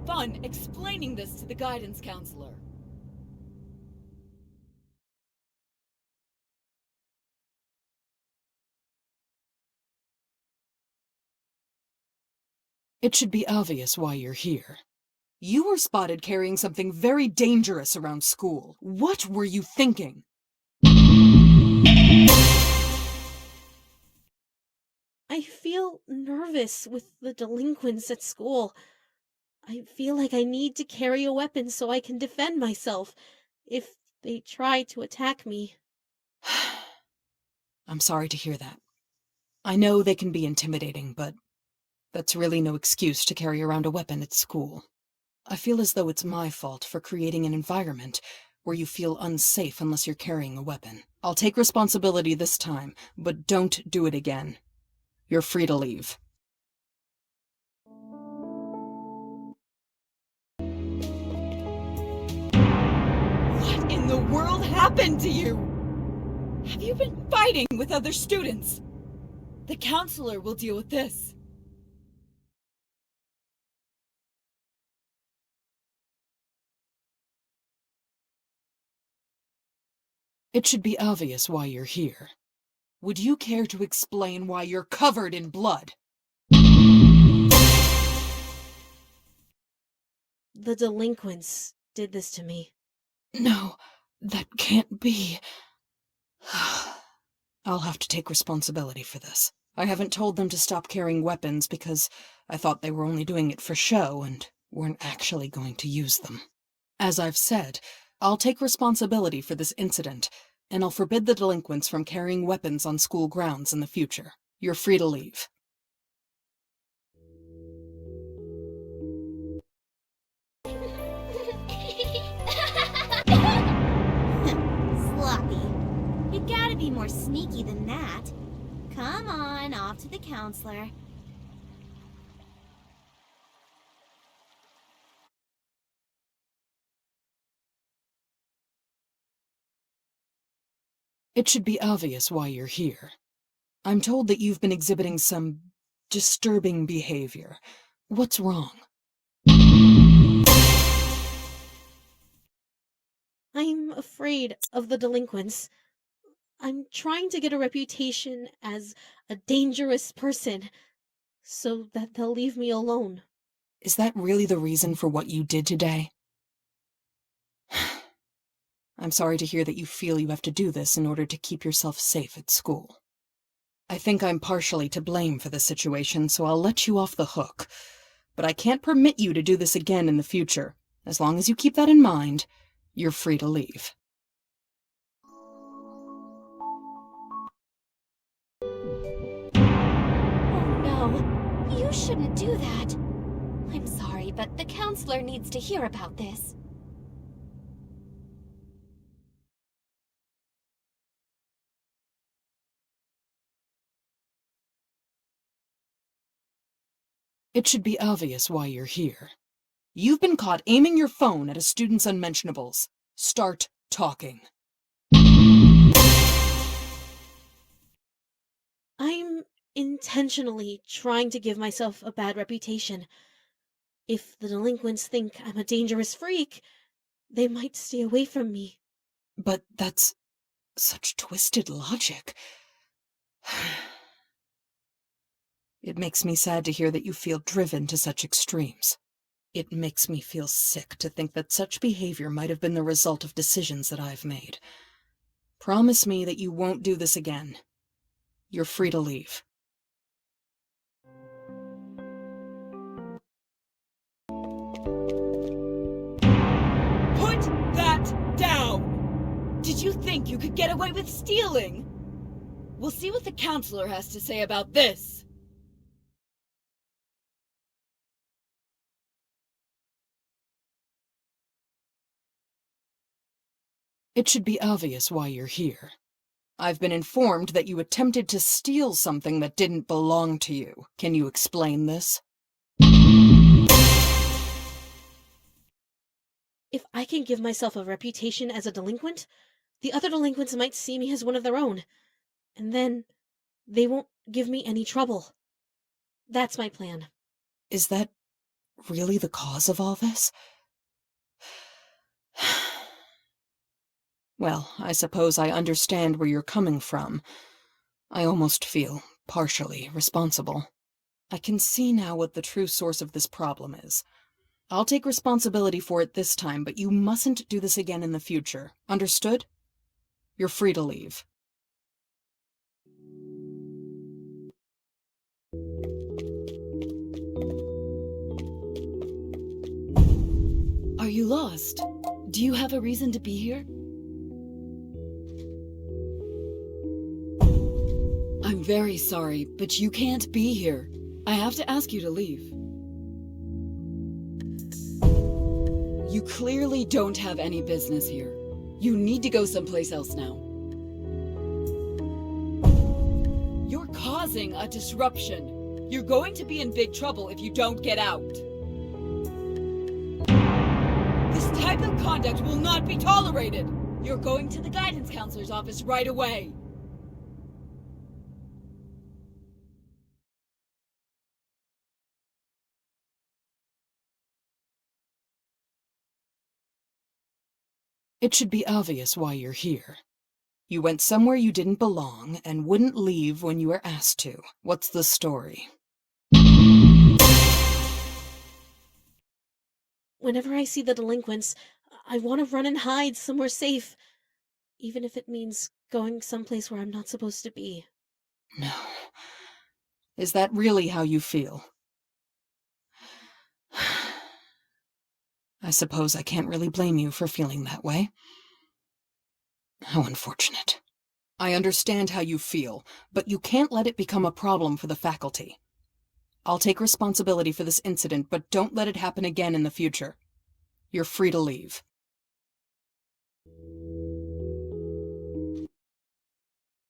fun explaining this to the guidance counselor. It should be obvious why you're here. You were spotted carrying something very dangerous around school. What were you thinking? I feel nervous with the delinquents at school. I feel like I need to carry a weapon so I can defend myself if they try to attack me. I'm sorry to hear that. I know they can be intimidating, but that's really no excuse to carry around a weapon at school. I feel as though it's my fault for creating an environment where you feel unsafe unless you're carrying a weapon. I'll take responsibility this time, but don't do it again. You're free to leave. What in the world happened to you? Have you been fighting with other students? The counselor will deal with this. It should be obvious why you're here. Would you care to explain why you're covered in blood? The delinquents did this to me. No, that can't be. I'll have to take responsibility for this. I haven't told them to stop carrying weapons because I thought they were only doing it for show and weren't actually going to use them. As I've said, I'll take responsibility for this incident, and I'll forbid the delinquents from carrying weapons on school grounds in the future. You're free to leave. Sloppy. You gotta be more sneaky than that. Come on, off to the counselor. It should be obvious why you're here. I'm told that you've been exhibiting some disturbing behavior. What's wrong? I'm afraid of the delinquents. I'm trying to get a reputation as a dangerous person so that they'll leave me alone. Is that really the reason for what you did today? I'm sorry to hear that you feel you have to do this in order to keep yourself safe at school. I think I'm partially to blame for this situation, so I'll let you off the hook. But I can't permit you to do this again in the future. As long as you keep that in mind, you're free to leave. Oh no, you shouldn't do that. I'm sorry, but the counselor needs to hear about this. It should be obvious why you're here. You've been caught aiming your phone at a student's unmentionables. Start talking. I'm intentionally trying to give myself a bad reputation. If the delinquents think I'm a dangerous freak, they might stay away from me. But that's such twisted logic. It makes me sad to hear that you feel driven to such extremes. It makes me feel sick to think that such behavior might have been the result of decisions that I've made. Promise me that you won't do this again. You're free to leave. Put that down! Did you think you could get away with stealing? We'll see what the counselor has to say about this. It should be obvious why you're here. I've been informed that you attempted to steal something that didn't belong to you. Can you explain this? If I can give myself a reputation as a delinquent, the other delinquents might see me as one of their own, and then they won't give me any trouble. That's my plan. Is that really the cause of all this? Well, I suppose I understand where you're coming from. I almost feel partially responsible. I can see now what the true source of this problem is. I'll take responsibility for it this time, but you mustn't do this again in the future. Understood? You're free to leave. Are you lost? Do you have a reason to be here? I'm very sorry, but you can't be here. I have to ask you to leave. You clearly don't have any business here. You need to go someplace else now. You're causing a disruption. You're going to be in big trouble if you don't get out. This type of conduct will not be tolerated. You're going to the guidance counselor's office right away. It should be obvious why you're here. You went somewhere you didn't belong and wouldn't leave when you were asked to. What's the story? Whenever I see the delinquents, I want to run and hide somewhere safe, even if it means going someplace where I'm not supposed to be. No. Is that really how you feel? I suppose I can't really blame you for feeling that way. How unfortunate. I understand how you feel, but you can't let it become a problem for the faculty. I'll take responsibility for this incident, but don't let it happen again in the future. You're free to leave.